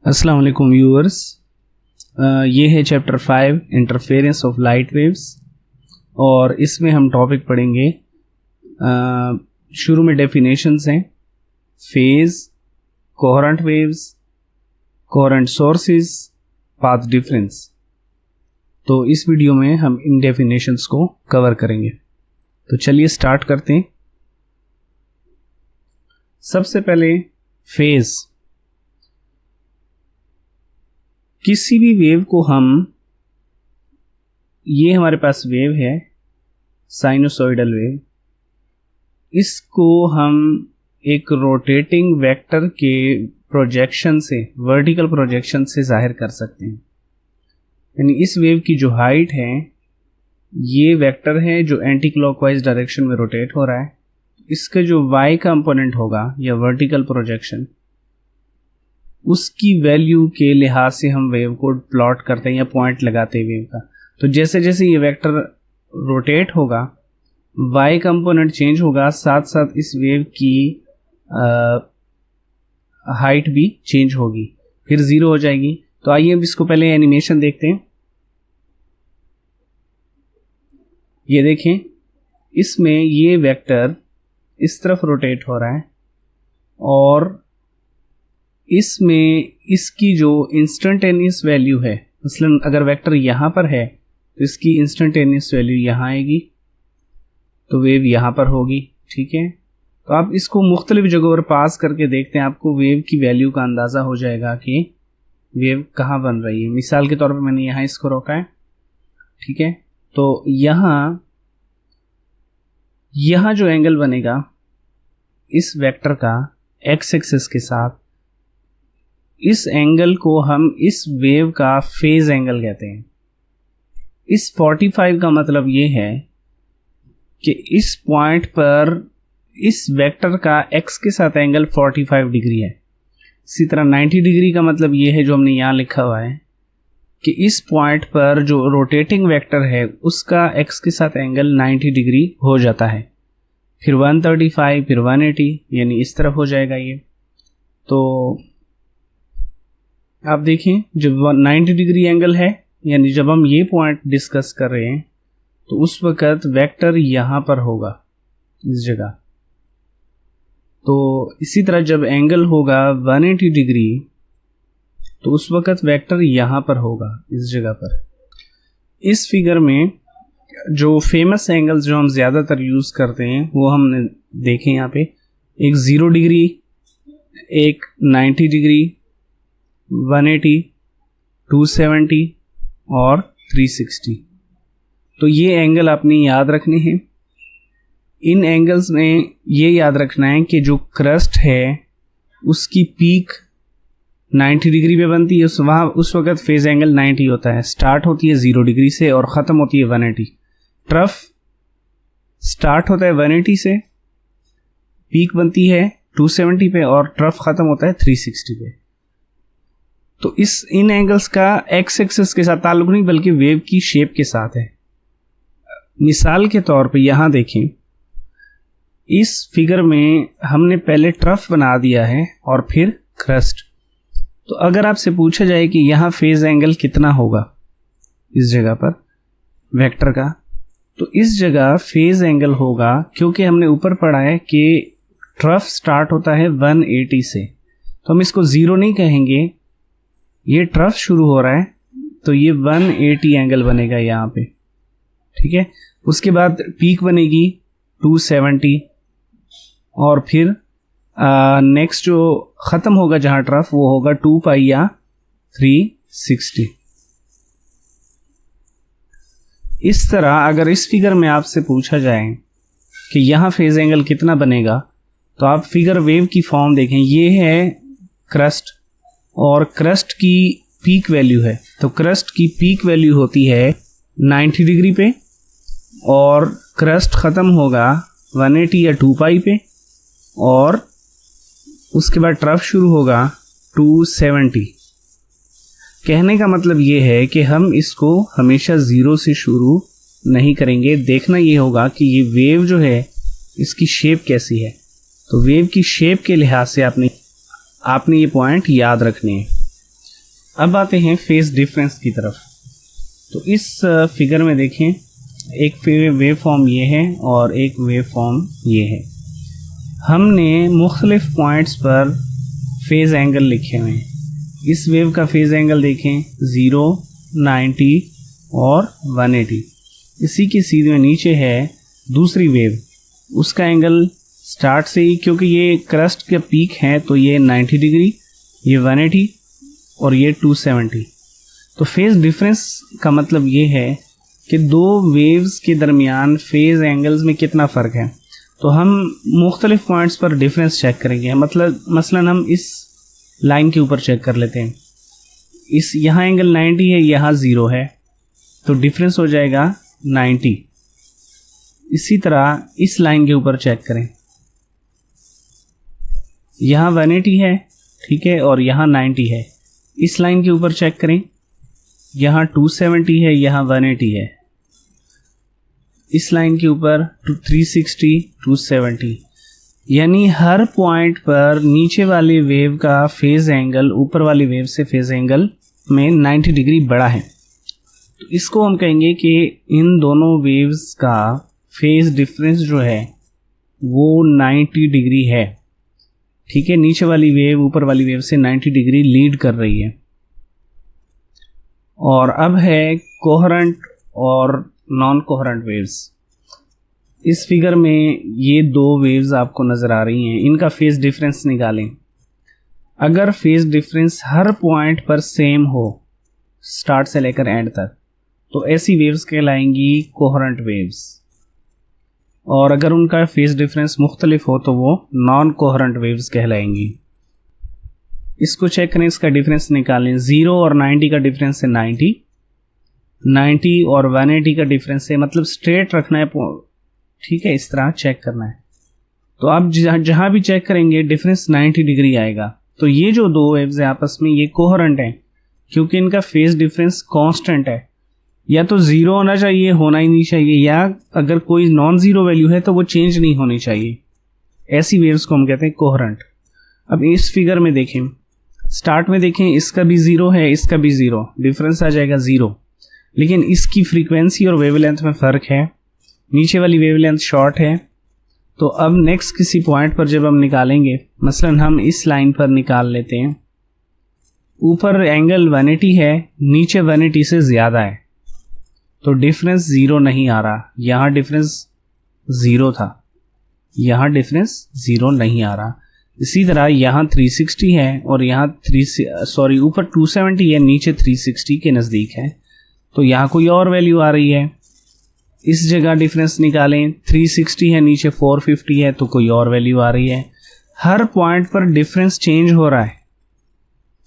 अस्सलाम वालेकुम व्यूअर्स। ये है chapter 5 interference of light waves और इसमें हम टॉपिक पढ़ेंगे। शुरू में डेफिनेशंस हैं, phase, coherent waves, coherent sources, path difference. तो इस वीडियो में हम इन डेफिनेशंस को कवर करेंगे। तो चलिए स्टार्ट करते हैं। सबसे पहले फेज। किसी भी वेव को हम, ये हमारे पास वेव है साइनोसॉइडल वेव, इसको हम एक रोटेटिंग वेक्टर के प्रोजेक्शन से, वर्टिकल प्रोजेक्शन से जाहिर कर सकते हैं। यानी इस वेव की जो हाइट है ये वेक्टर है जो एंटी क्लॉकवाइज डायरेक्शन में रोटेट हो रहा है। इसका जो y कंपोनेंट होगा या वर्टिकल प्रोजेक्शन, उसकी वैल्यू के लिहाज से हम वेव को प्लॉट करते हैं या पॉइंट लगाते हैं वेव का। तो जैसे जैसे ये वेक्टर रोटेट होगा y कंपोनेंट चेंज होगा, साथ साथ इस वेव की हाइट भी चेंज होगी, फिर जीरो हो जाएगी। तो आइए अब इसको पहले एनिमेशन देखते हैं। ये देखें, इसमें ये वेक्टर इस तरफ रोटेट हो रहा है और इसमें इसकी जो इंस्टेंटेनियस वैल्यू है, मसलन अगर वेक्टर यहाँ पर है तो इसकी इंस्टेंटेनियस वैल्यू यहाँ आएगी, तो वेव यहाँ पर होगी। ठीक है, तो आप इसको मुख्तलिफ जगहों पर पास करके देखते हैं, आपको वेव की वैल्यू का अंदाज़ा हो जाएगा कि वेव कहाँ बन रही है। मिसाल के तौर पर मैंने यहाँ इसको रोका है। ठीक है, तो यहाँ जो एंगल बनेगा इस वेक्टर का एक्स एक्सिस के साथ, इस एंगल को हम इस वेव का फेज एंगल कहते हैं। इस 45 का मतलब ये है कि इस पॉइंट पर इस वेक्टर का एक्स के साथ एंगल 45 डिग्री है। इसी तरह 90 डिग्री का मतलब ये है जो हमने यहाँ लिखा हुआ है कि इस पॉइंट पर जो रोटेटिंग वेक्टर है उसका एक्स के साथ एंगल 90 डिग्री हो जाता है, फिर 135, फिर 180, यानी इस तरफ हो जाएगा ये। तो आप देखें जब 90 डिग्री एंगल है, यानी जब हम ये पॉइंट डिस्कस कर रहे हैं तो उस वक़्त वेक्टर यहाँ पर होगा, इस जगह। तो इसी तरह जब एंगल होगा 180 डिग्री तो उस वक़्त वेक्टर यहाँ पर होगा, इस जगह पर। इस फिगर में जो फेमस एंगल्स जो हम ज़्यादातर यूज़ करते हैं वो हमने देखे यहाँ पे, एक 0 डिग्री, एक 90 डिग्री, 180, 270 और 360। तो ये एंगल आपने याद रखने हैं। इन एंगल्स में ये याद रखना है कि जो क्रस्ट है उसकी पीक 90 डिग्री पे बनती है, उस वक्त फेज एंगल 90 होता है। स्टार्ट होती है 0 डिग्री से और ख़त्म होती है 180। ट्रफ स्टार्ट होता है 180 से, पीक बनती है 270 पे और ट्रफ ख़त्म होता है 360 पे। तो इन एंगल्स का एक्स एक्सिस के साथ ताल्लुक नहीं बल्कि वेव की शेप के साथ है। मिसाल के तौर पे यहाँ देखें, इस फिगर में हमने पहले ट्रफ बना दिया है और फिर क्रस्ट। तो अगर आपसे पूछा जाए कि यहाँ फेज एंगल कितना होगा इस जगह पर वेक्टर का, तो इस जगह फेज एंगल होगा, क्योंकि हमने ऊपर पढ़ा है कि ट्रफ स्टार्ट होता है 180 से, तो हम इसको 0 नहीं कहेंगे, ये ट्रफ शुरू हो रहा है तो ये 180 एंगल बनेगा यहाँ पे। ठीक है, उसके बाद पीक बनेगी 270 और फिर नेक्स्ट जो ख़त्म होगा जहाँ ट्रफ वो होगा 2 पाई या 360। इस तरह अगर इस फिगर में आपसे पूछा जाए कि यहाँ फेज एंगल कितना बनेगा, तो आप फिगर वेव की फॉर्म देखें। ये है क्रस्ट और क्रस्ट की पीक वैल्यू है, तो क्रस्ट की पीक वैल्यू होती है 90 डिग्री पे और क्रस्ट ख़त्म होगा 180 या 2 पाई पे और उसके बाद ट्रफ शुरू होगा 270। कहने का मतलब ये है कि हम इसको हमेशा 0 से शुरू नहीं करेंगे। देखना ये होगा कि ये वेव जो है इसकी शेप कैसी है। तो वेव की शेप के लिहाज से आपने ये पॉइंट याद रखने हैं। अब आते हैं फेज डिफरेंस की तरफ। तो इस फिगर में देखें, एक वेव फॉर्म ये है और एक वेव फॉर्म ये है। हमने मुख्तलिफ पॉइंट्स पर फेज एंगल लिखे हुए हैं। इस वेव का फेज एंगल देखें 0, 90 और 180। इसी के सीधे नीचे है दूसरी वेव, उसका एंगल स्टार्ट से ही, क्योंकि ये क्रस्ट का पीक है तो ये 90 डिग्री, ये 180 और ये 270। तो फेज डिफरेंस का मतलब ये है कि दो वेव्स के दरमियान फेज एंगल्स में कितना फ़र्क है। तो हम मुख्तलिफ पॉइंट्स पर डिफरेंस चेक करेंगे। मतलब मसलन हम इस लाइन के ऊपर चेक कर लेते हैं, इस यहाँ एंगल 90 है, यहाँ 0 है, तो डिफरेंस हो जाएगा 90। इसी तरह इस लाइन के ऊपर चेक करें, यहाँ 180 है, ठीक है, और यहाँ 90 है। इस लाइन के ऊपर चेक करें, यहाँ 270 है, यहाँ 180 है। इस लाइन के ऊपर 360, 270, यानी हर पॉइंट पर नीचे वाली वेव का फेज एंगल ऊपर वाली वेव से फेज एंगल में 90 डिग्री बड़ा है। तो इसको हम कहेंगे कि इन दोनों वेव्स का फेज डिफरेंस जो है वो 90 डिग्री है। ठीक है, नीचे वाली वेव ऊपर वाली वेव से 90 डिग्री लीड कर रही है। और अब है कोहेरेंट और नॉन कोहेरेंट वेव्स। इस फिगर में ये दो वेव्स आपको नज़र आ रही हैं, इनका फेज डिफरेंस निकालें। अगर फेज डिफरेंस हर पॉइंट पर सेम हो स्टार्ट से लेकर एंड तक, तो ऐसी वेव्स कहलाएंगी कोहेरेंट वेव्स। और अगर उनका फेज डिफरेंस मुख्तलिफ हो तो वो नॉन कोहेरेंट वेव्स कहलाएंगी। इसको चेक करें, इसका डिफरेंस निकालें। 0 और 90 का डिफरेंस है 90, 90 और 180 का डिफरेंस है, मतलब स्ट्रेट रखना है, ठीक है, इस तरह चेक करना है। तो आप जहाँ भी चेक करेंगे डिफरेंस 90 डिग्री आएगा। तो ये जो दो वेव्स है आपस में ये कोहेरेंट हैं, क्योंकि इनका फेज डिफरेंस कांस्टेंट है। या तो 0 होना चाहिए, होना ही नहीं चाहिए, या अगर कोई नॉन ज़ीरो वैल्यू है तो वो चेंज नहीं होनी चाहिए। ऐसी वेव्स को हम कहते हैं कोहेरेंट। अब इस फिगर में देखें, स्टार्ट में देखें, इसका भी 0 है, इसका भी 0, डिफरेंस आ जाएगा 0। लेकिन इसकी फ्रीक्वेंसी और वेवलेंथ में फ़र्क है, नीचे वाली वेवलेंथ शॉर्ट है। तो अब नेक्स्ट किसी पॉइंट पर जब हम निकालेंगे, मसलन हम इस लाइन पर निकाल लेते हैं, ऊपर एंगल 180 है, नीचे 180 से ज़्यादा है, तो डिफरेंस 0 नहीं आ रहा। यहाँ डिफरेंस 0 था, यहाँ डिफरेंस 0 नहीं आ रहा। इसी तरह यहाँ 360 है और यहाँ ऊपर 270 है, नीचे 360 के नज़दीक है, तो यहाँ कोई और वैल्यू आ रही है। इस जगह डिफरेंस निकालें, 360 है, नीचे 450 है, तो कोई और वैल्यू आ रही है। हर पॉइंट पर डिफरेंस चेंज हो रहा है।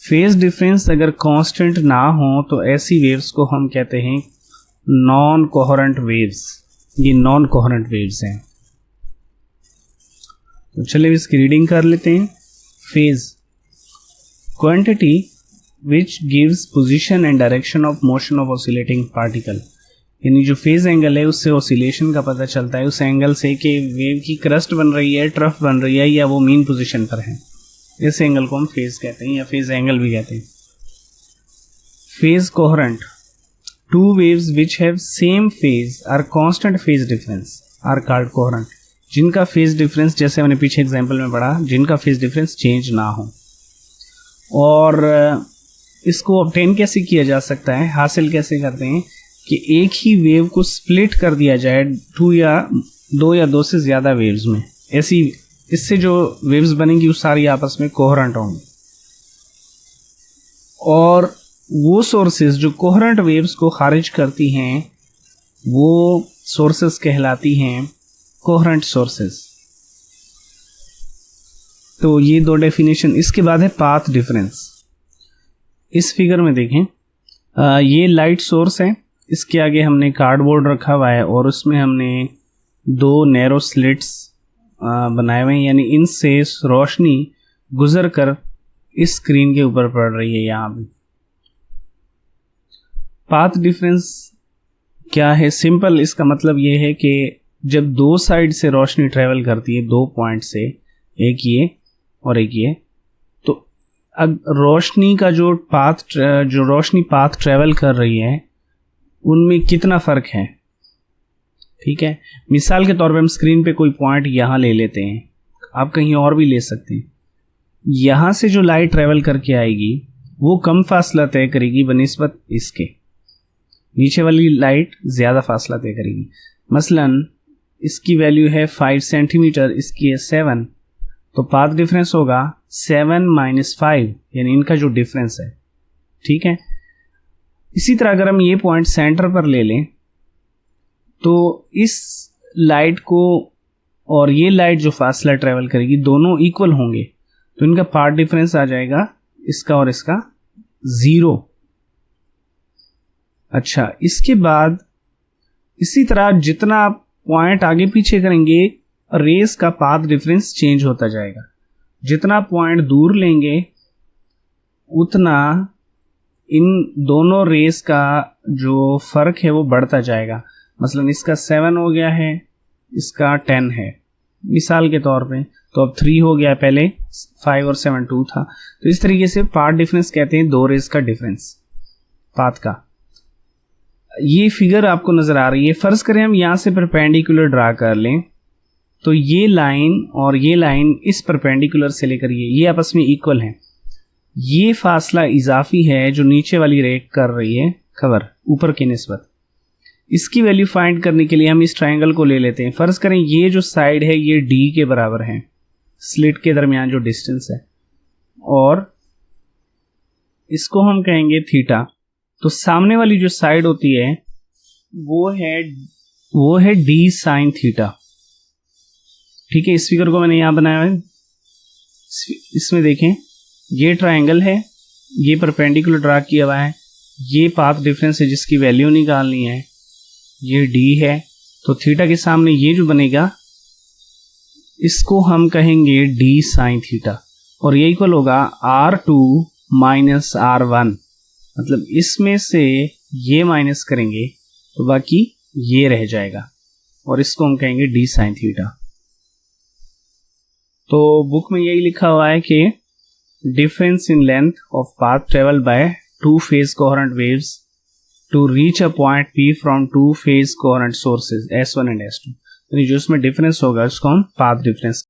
फेज डिफरेंस अगर कांस्टेंट ना हो तो ऐसी वेव्स को हम कहते हैं नॉन कोहेरेंट वेव्स। ये नॉन कोहेरेंट वेव्स हैं। तो चलिए इसकी रीडिंग कर लेते हैं। Phase, quantity which gives position and direction of motion of oscillating particle, यानी जो फेज एंगल है उससे ऑसिलेशन का पता चलता है, उस एंगल से कि वेव की क्रस्ट बन रही है, ट्रफ बन रही है, या वो मीन पोजीशन पर है। इस एंगल को हम फेज कहते हैं या फेज एंगल भी कहते हैं। Phase coherent, two waves which have same phase or constant phase difference are called coherent. जिनका फेज डिफरेंस, जैसे हमने पीछे एग्जांपल में पढ़ा, जिनका फेज डिफरेंस चेंज ना हो। और इसको ऑब्टेन कैसे किया जा सकता है, हासिल कैसे करते हैं कि एक ही वेव को स्प्लिट कर दिया जाए दो या दो से ज़्यादा वेव्स में। ऐसी इससे जो वेव्स बनेंगी वो सारी आपस में कोहेरेंट होंगी। और वो सोर्सेज जो कोहेरेंट वेव्स को खारिज करती हैं वो सोर्सेज कहलाती हैं कोहेरेंट सोर्सेज। तो ये दो डेफिनेशन। इसके बाद है पाथ डिफरेंस। इस फिगर में देखें, ये लाइट सोर्स है, इसके आगे हमने कार्डबोर्ड रखा हुआ है और उसमें हमने दो नैरो स्लिट्स बनाए हुए हैं, यानी इनसे रोशनी गुजर कर इस स्क्रीन के ऊपर पड़ रही है। यहाँ पे पाथ डिफरेंस क्या है? सिंपल, इसका मतलब ये है कि जब दो साइड से रोशनी ट्रेवल करती है, दो पॉइंट से, एक ये और एक ये, तो अब रोशनी का जो रोशनी पाथ ट्रेवल कर रही है उनमें कितना फर्क है। ठीक है, मिसाल के तौर पे हम स्क्रीन पे कोई पॉइंट यहाँ ले लेते हैं, आप कहीं और भी ले सकते हैं। यहाँ से जो लाइट ट्रेवल करके आएगी वो कम फासला तय करेगी बनिस्बत इसके, नीचे वाली लाइट ज़्यादा फासला तय करेगी। मसलन इसकी वैल्यू है 5 सेंटीमीटर, इसकी है 7, तो पाथ डिफरेंस होगा 7 - 5, यानी इनका जो डिफरेंस है। ठीक है, इसी तरह अगर हम ये पॉइंट सेंटर पर ले लें तो इस लाइट को और ये लाइट जो फासला ट्रेवल करेगी दोनों इक्वल होंगे, तो इनका पाथ डिफरेंस आ जाएगा इसका और इसका 0। अच्छा, इसके बाद इसी तरह जितना आप पॉइंट आगे पीछे करेंगे रेस का पाथ डिफरेंस चेंज होता जाएगा। जितना पॉइंट दूर लेंगे उतना इन दोनों रेस का जो फर्क है वो बढ़ता जाएगा। मसलन इसका 7 हो गया है, इसका 10 है मिसाल के तौर पे, तो अब 3 हो गया, पहले 5 और 7 2 था। तो इस तरीके से पाथ डिफरेंस कहते हैं दो रेस का डिफरेंस पाथ का। ये फिगर आपको नजर आ रही है। फर्ज करें हम यहां से परपेंडिकुलर ड्रा कर लें, तो ये लाइन और ये लाइन इस परपेंडिकुलर से लेकर ये आपस में इक्वल हैं। ये फासला इजाफी है जो नीचे वाली रे कर रही है कवर ऊपर की निस्बत। इसकी वैल्यू फाइंड करने के लिए हम इस ट्रायंगल को ले लेते हैं। फर्ज करें ये जो साइड है ये डी के बराबर है, स्लिट के दरमियान जो डिस्टेंस है, और इसको हम कहेंगे थीटा। तो सामने वाली जो साइड होती है वो है डी साइन थीटा। ठीक है, इस फिगर को मैंने यहां बनाया है। इसमें देखें ये ट्रायंगल है, ये परपेंडिकुलर ड्रा किया हुआ है, ये पाथ डिफरेंस है जिसकी वैल्यू निकालनी है, ये डी है। तो थीटा के सामने ये जो बनेगा इसको हम कहेंगे डी साइन थीटा, और ये इक्वल होगा R2 - R1। मतलब इसमें से ये माइनस करेंगे तो बाकी ये रह जाएगा, और इसको हम कहेंगे डी साइन थीटा। तो बुक में यही लिखा हुआ है कि difference in length of path travel by two phase coherent waves to reach a point P from two phase coherent sources S1 and S2। यानी जो इसमें डिफरेंस होगा उसको हम पाथ डिफरेंस